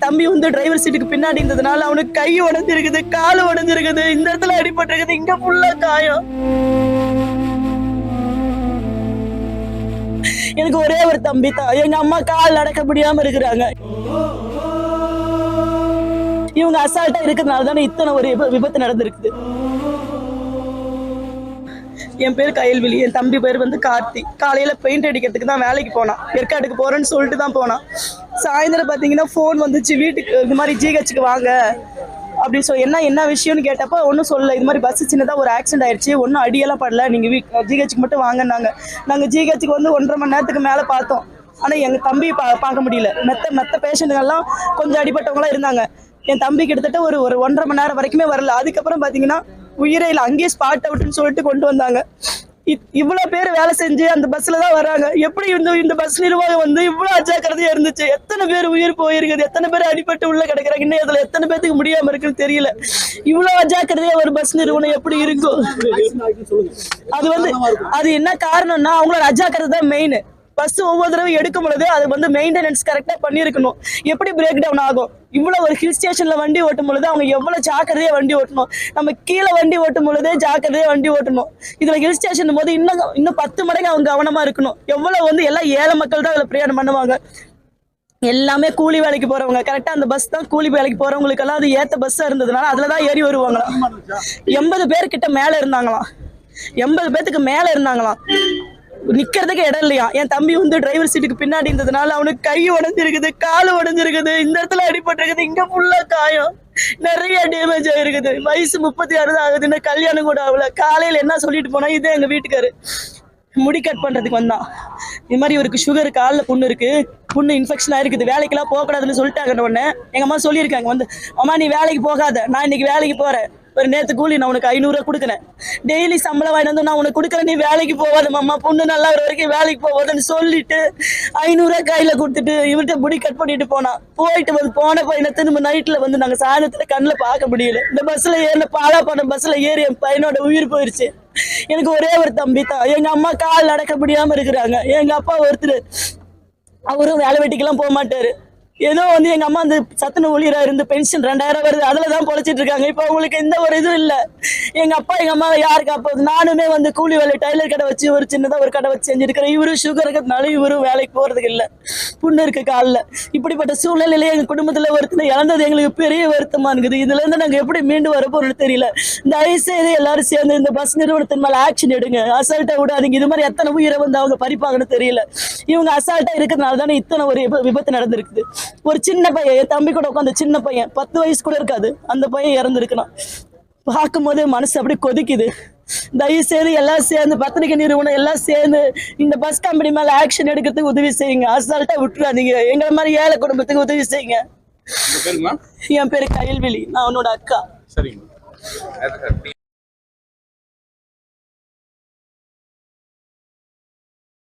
தம்பி வந்து டிரைவர் சீட்டுக்கு பின்னாடி இருந்ததுனால அவனுக்கு கை உடைஞ்சிருக்குது, கால் உடைஞ்சிருக்குது, இந்த இடத்துல அடிபட்டிருக்குது, இங்க ஃபுல்லா காயம். எனக்கு ஒரே ஒரு தம்பி தான். எங்க அம்மா கால் நடக்க முடியாம இருக்கிறாங்க. இவங்க அசால்ட்டா இருக்கிறதுனால தானே இத்தனை ஒரு விபத்து நடந்திருக்குது. என் பேர் கயல்விழி, என் தம்பி பேர் வந்து கார்த்தி. காலையில பெயிண்ட் அடிக்கிறதுக்கு தான் வேலைக்கு போனான். ஏற்காடுக்கு போறேன்னு சொல்லிட்டு தான் போனான். சாயந்தரம் பாத்தீங்கன்னா போன் வந்துச்சு, வீட்டுக்கு இந்த மாதிரி ஜிஹெச்சுக்கு வாங்க அப்படின்னு சொல்லி. என்ன விஷயம்னு கேட்டப்ப ஒன்றும் சொல்லல. இது மாதிரி பஸ் சின்னதாக ஒரு ஆக்சிடென்ட் ஆயிடுச்சு, ஒன்றும் அடியெல்லாம் படல, நீங்கள் ஜிஹெச்சுக்கு மட்டும் வாங்கினாங்க. நாங்கள் ஜிஹெச்சுக்கு வந்து 1.5 மணி நேரத்துக்கு மேலே பார்த்தோம். ஆனால் எங்கள் தம்பி பார்க்க முடியல. மற்ற பேஷண்ட்டுகள்லாம் கொஞ்சம் அடிபட்டவங்களாம் இருந்தாங்க. என் தம்பி கிட்டத்தட்ட ஒரு 1.5 மணி நேரம் வரைக்குமே வரல. அதுக்கப்புறம் பார்த்தீங்கன்னா உயிரே இல்லை, அங்கேயே ஸ்பாட் அவுட்னு சொல்லிட்டு கொண்டு வந்தாங்க. இவ்வளவு பேர் வேலை செஞ்சு அந்த பஸ்ல தான் வராங்க. எப்படி இந்த பஸ் நிர்வாகம் வந்து இவ்வளவு அஜாக்கிரதையா இருந்துச்சு? எத்தனை பேர் உயிர் போயிருக்குது, எத்தனை பேர் அடிபட்டு உள்ள கிடக்குறாங்க, இன்னும் அதுல எத்தனை பேருக்கு முடியாம இருக்குன்னு தெரியல. இவ்வளவு அஜாக்கிரதையா ஒரு பஸ் நிறுவனம் எப்படி இருக்கும்? அது என்ன காரணம்னா அவங்களோட அஜாக்கிரதை தான் மெயின். பஸ் ஒவ்வொரு தடவை எடுக்கும் பொழுது அது வந்து மெயின்டெனன்ஸ் கரெக்டா பண்ணிருக்கணும். எப்படி பிரேக் டவுன் ஆகும்? இவ்வளவு ஒரு ஹில் ஸ்டேஷன்ல வண்டி ஓட்டும் பொழுது அவங்க எவ்வளவு ஜாக்கிரதையா வண்டி ஓட்டணும். நம்ம கீழே வண்டி ஓட்டும் பொழுதே ஜாக்கிரதையா வண்டி ஓட்டணும். இதுல ஹில் ஸ்டேஷன் போது இன்னும் 10 மடங்கு அவங்க கவனமா இருக்கணும். எவ்வளவு வந்து எல்லாம் ஏழை மக்கள் தான் அதுல பிரயாணம் பண்ணுவாங்க. எல்லாமே கூலி வேலைக்கு போறவங்க. கரெக்டா அந்த பஸ் தான் கூலி வேலைக்கு போறவங்களுக்கு எல்லாம் அது ஏத்த பஸ்ஸா இருந்ததுனால அதுலதான் ஏறி வருவாங்களாம். 80 பேர்கிட்ட மேல இருந்தாங்களாம். 80 பேத்துக்கு மேல இருந்தாங்களாம். நிக்கிறதுக்கு இடம் இல்லையா. என் தம்பி வந்து டிரைவர் சீட்டுக்கு பின்னாடி இருந்ததுனால அவனுக்கு கை உடைஞ்சிருக்குது, கால் உடைஞ்சிருக்குது, இந்த இடத்துல அடிபட்டிருக்குது, இங்க ஃபுல்லா காயம், நிறைய டேமேஜ் ஆயிருக்குது. வயசு 36 தான் ஆகுது, இந்த கல்யாணம் கூட ஆகல. காலையில என்ன சொல்லிட்டு போனா, இதே எங்க வீட்டுக்காரு முடி கட் பண்றதுக்கு வந்தான். இது மாதிரி இவருக்கு சுகர், காலில் புண்ணு இருக்கு, புண்ணு இன்ஃபெக்ஷன் ஆயிருக்குது, வேலைக்கெல்லாம் போகக்கூடாதுன்னு சொல்லிட்டாங்க. உடனே எங்க அம்மா சொல்லியிருக்காங்க வந்து, அம்மா நீ வேலைக்கு போகாத, நான் இன்னைக்கு வேலைக்கு போறேன். ஒரு நேற்று கூலி நான் உனக்கு 500 ரூபா கொடுக்குறேன், டெய்லி சம்பளம் வாங்கிட்டு வந்து நான் உனக்கு கொடுக்குறேன், நீ வேலைக்கு போவாத மாமா, பொண்ணு நல்லா வர வரைக்கும் வேலைக்கு போவாதுன்னு சொல்லிட்டு 500 ரூபா கையில கொடுத்துட்டு இவர்கிட்ட முடி கட் பண்ணிட்டு போனான். போயிட்டு வந்து போன பையனை திரும்ப நைட்ல வந்து நாங்க சாயந்தரத்துல கண்ணில் பார்க்க முடியல. இந்த பஸ்ல ஏறின பாலா பண்ண பஸ்ல ஏறி என் பையனோட உயிர் போயிருச்சு. எனக்கு ஒரே ஒரு தம்பி தான். எங்க அம்மா கால் நடக்க முடியாம இருக்கிறாங்க. எங்க அப்பா ஒருத்தர், அவரும் வேலை வெட்டிக்கெல்லாம் போக மாட்டாரு. ஏதோ வந்து எங்க அம்மா அந்த சத்துண ஊழியரா இருந்து பென்ஷன் 2000 வருது, அதுலதான் பொழைச்சிட்டு இருக்காங்க. இப்ப அவங்களுக்கு எந்த ஒரு இதுவும் இல்ல. எங்க அப்பா எங்க அம்மா யாருக்கு அப்போது நானுமே வந்து கூலி வேலை டைலர் கடை வச்சு ஒரு சின்னதா ஒரு கடை வச்சு செஞ்சிருக்கிறேன். இவரும் சுகர் இருக்கிறதுனால இவரும் வேலைக்கு போறதுக்கு இல்ல, புண்ணு இருக்கு காலில். இப்படிப்பட்ட சூழ்நிலையில எங்க குடும்பத்துல ஒருத்தர் இழந்தது எங்களுக்கு பெரிய வருத்தமா இருக்குது. இதுல இருந்து நாங்க எப்படி மீண்டு வரப்போறோம்னு தெரியல. தயவுசெய்து எல்லாரும் சேர்ந்து இந்த பஸ் நிறுவனத்தின் மேல ஆக்ஷன் எடுங்க. அசால்ட்டா விடாதீங்க. இது மாதிரி எத்தனை உயிரை வந்து அவங்க பறிப்பாங்கன்னு தெரியல. இவங்க அசால்ட்டா இருக்கிறதுனால தானே இத்தனை ஒரு விபத்து நடந்திருக்குது. ஒரு சின்ன பையன், என் தம்பி கூட உட்காந்து சின்ன பையன், 10 வயசு கூட இருக்காது, அந்த பையன் இறந்துருக்கணும். பார்க்கும் போது மனசு அப்படி கொதிக்குது. தயவு செய்து எல்லாம் சேர்ந்து பத்திரிகை நிறுவனம் எல்லாம் சேர்ந்து இந்த பஸ் கம்பெனி மேல ஆக்ஷன் எடுக்கிறதுக்கு உதவி செய்யுங்க. அசால்ட்டா விட்டுறாதீங்க. எங்களை மாதிரி ஏழை குடும்பத்துக்கு உதவி செய்யுங்க. என் பேரு கயல்விழி, நான் அவனோட அக்கா.